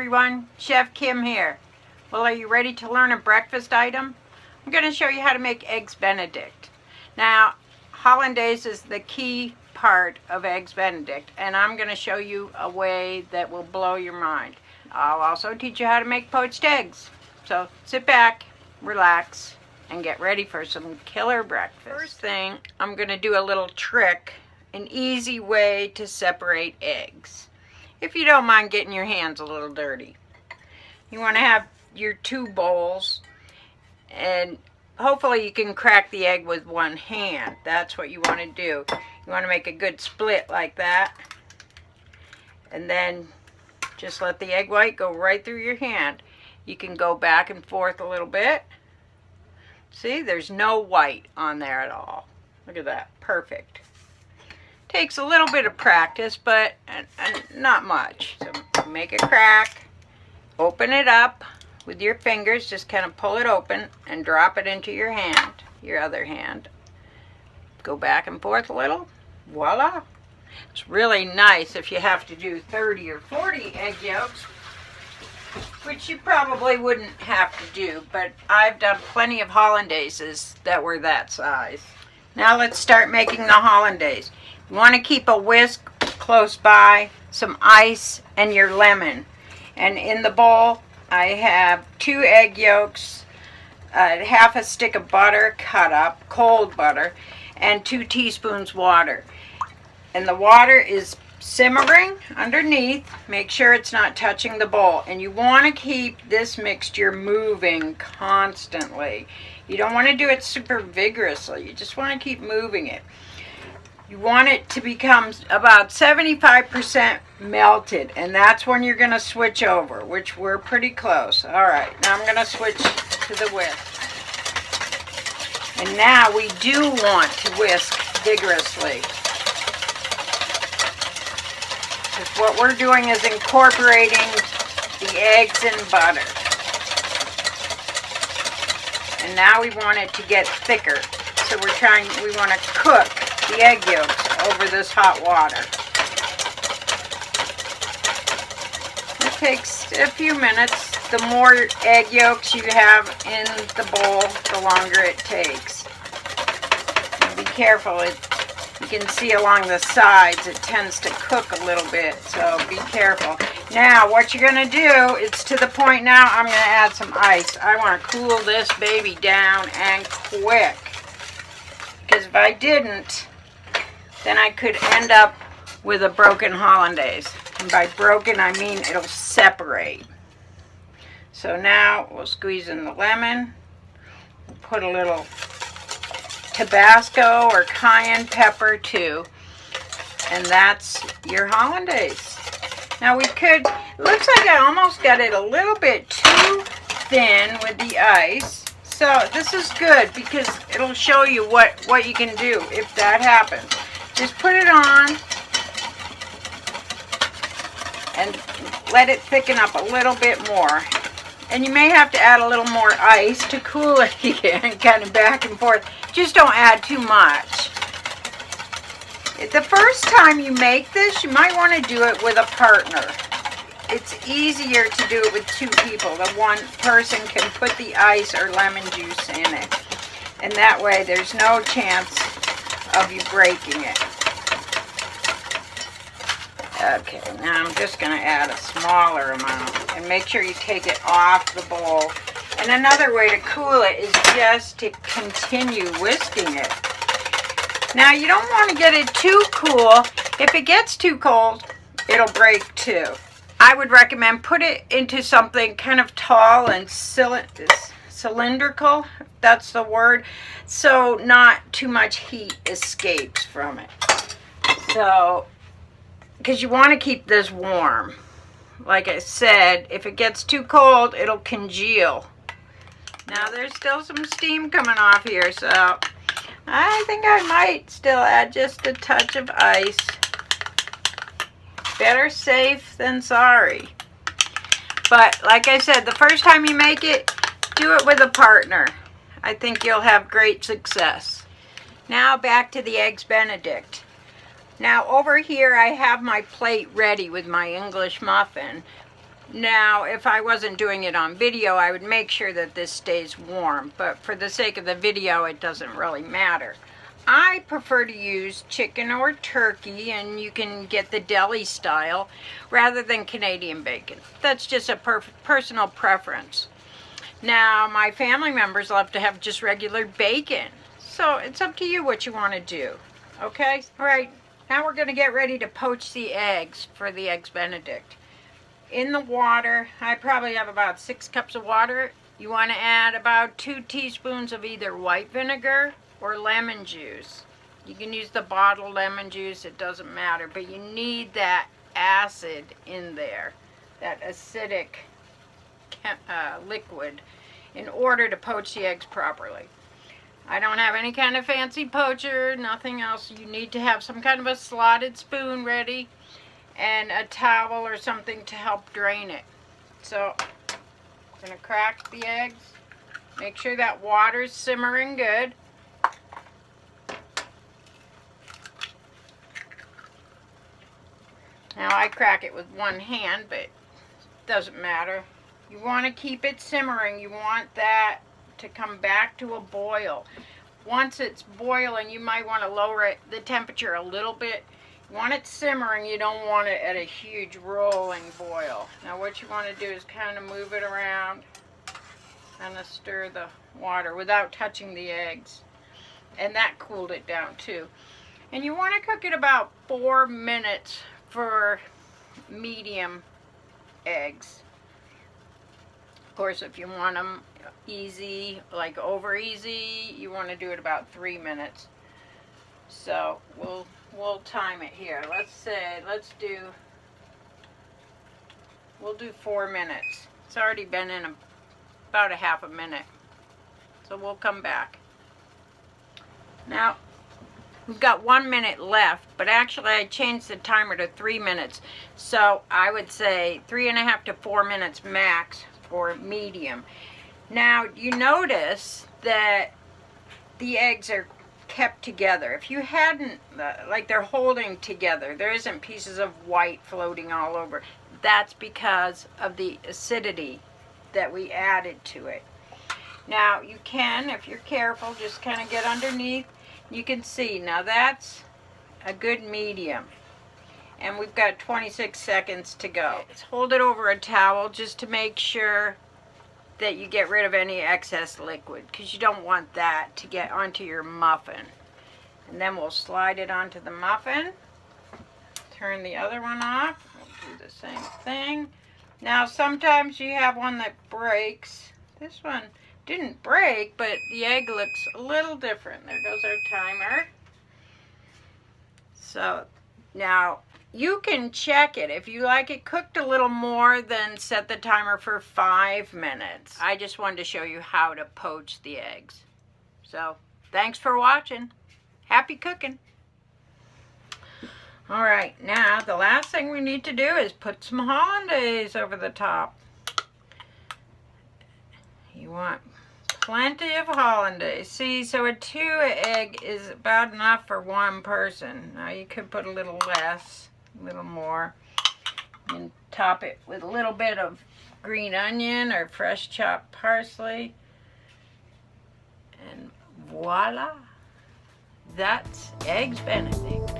everyone, Chef Kim here. Well, are you ready to learn a breakfast item? I'm going to show you how to make eggs Benedict. Now, hollandaise is the key part of eggs Benedict, and I'm going to show you a way that will blow your mind. I'll also teach you how to make poached eggs. So sit back, relax, and get ready for some killer breakfast. First thing, I'm going to do a little trick, an easy way to separate eggs. If you don't mind getting your hands a little dirty. You want to have your two bowls, and hopefully you can crack the egg with one hand. That's what you want to do. You want to make a good split like that, and then just let the egg white go right through your hand. You can go back and forth a little bit. See, there's no white on there at all. Look at that, perfect. Takes a little bit of practice, but not much. So make a crack, open it up with your fingers, just kind of pull it open and drop it into your hand, your other hand. Go back and forth a little, voila. It's really nice if you have to do 30 or 40 egg yolks, which you probably wouldn't have to do, but I've done plenty of hollandaises that were that size. Now let's start making the hollandaise. You want to keep a whisk close by, some ice, and your lemon. And in the bowl, I have 2 egg yolks, half a stick of butter cut up, cold butter, and 2 teaspoons water. And the water is simmering underneath. Make sure it's not touching the bowl. And you want to keep this mixture moving constantly. You don't want to do it super vigorously. You just want to keep moving it. You want it to become about 75% melted, and that's when you're going to switch over, which we're pretty close. All right, now I'm going to switch to the whisk. And now we do want to whisk vigorously, because what we're doing is incorporating the eggs and butter. And now we want it to get thicker, so we want to cook the egg yolks over this hot water. It takes a few minutes. The more egg yolks you have in the bowl, the longer it takes. And be careful. You can see along the sides it tends to cook a little bit, so be careful. Now what you're going to do, it's to the point now I'm going to add some ice. I want to cool this baby down and quick, because if I didn't, then I could end up with a broken hollandaise. And by broken, I mean it'll separate. So now we'll squeeze in the lemon. We'll put a little Tabasco or cayenne pepper too. And that's your hollandaise. Now we could, it looks like I almost got it a little bit too thin with the ice. So this is good because it'll show you what you can do if that happens. Just put it on and let it thicken up a little bit more. And you may have to add a little more ice to cool it again, kind of back and forth. Just don't add too much. The first time you make this, you might want to do it with a partner. It's easier to do it with 2 people. The one person can put the ice or lemon juice in it. And that way there's no chance of you breaking it. Okay, now I'm just going to add a smaller amount and make sure you take it off the bowl. And another way to cool it is just to continue whisking it. Now you don't want to get it too cool. If it gets too cold, it'll break too. I would recommend put it into something kind of tall and cylindrical, if that's the word, so not too much heat escapes from it. So, because you want to keep this warm. Like I said, if it gets too cold, it'll congeal. Now there's still some steam coming off here, so I think I might still add just a touch of ice. Better safe than sorry. But like I said, the first time you make it, do it with a partner. I think you'll have great success. Now back to the eggs Benedict. Now over here I have my plate ready with my English muffin. Now, if I wasn't doing it on video, I would make sure that this stays warm, but for the sake of the video, it doesn't really matter. I prefer to use chicken or turkey, and you can get the deli style rather than Canadian bacon. That's just a personal preference. Now, my family members love to have just regular bacon, so it's up to you what you want to do. Okay? All right, now we're going to get ready to poach the eggs for the Eggs Benedict. In the water, I probably have about 6 cups of water. You want to add about 2 teaspoons of either white vinegar or lemon juice. You can use the bottled lemon juice, it doesn't matter, but you need that acid in there, that acidic liquid, in order to poach the eggs properly. I don't have any kind of fancy poacher, nothing else. You need to have some kind of a slotted spoon ready and a towel or something to help drain it. So I'm going to crack the eggs. Make sure that water's simmering good. Now I crack it with one hand, but it doesn't matter. You want to keep it simmering. You want that to come back to a boil. Once it's boiling, you might want to lower the temperature a little bit. You want it simmering, you don't want it at a huge rolling boil. Now what you want to do is kind of move it around, kind of stir the water without touching the eggs. And that cooled it down too. And you want to cook it about 4 minutes for medium eggs. Of course, if you want them easy, like over easy, you want to do it about 3 minutes. So we'll time it here. We'll do 4 minutes. It's already been in about a half a minute. So we'll come back. Now, we've got 1 minute left, but actually I changed the timer to 3 minutes. So I would say 3.5 to 4 minutes max for medium. Now, you notice that the eggs are kept together. If you hadn't, like they're holding together, there isn't pieces of white floating all over. That's because of the acidity that we added to it. Now you can, if you're careful, just kind of get underneath. You can see, now that's a good medium. And we've got 26 seconds to go. Let's hold it over a towel just to make sure that you get rid of any excess liquid, because you don't want that to get onto your muffin. And then we'll slide it onto the muffin. Turn the other one off. We'll do the same thing. Now sometimes you have one that breaks. This one didn't break, but the egg looks a little different. There goes our timer. So now you can check it. If you like it cooked a little more, then set the timer for 5 minutes. I just wanted to show you how to poach the eggs. So, thanks for watching. Happy cooking. All right, now the last thing we need to do is put some hollandaise over the top. You want plenty of hollandaise. See, so a 2 egg is about enough for 1 person. Now you could put a little less. A little more, and top it with a little bit of green onion or fresh chopped parsley, and voila, that's Eggs Benedict.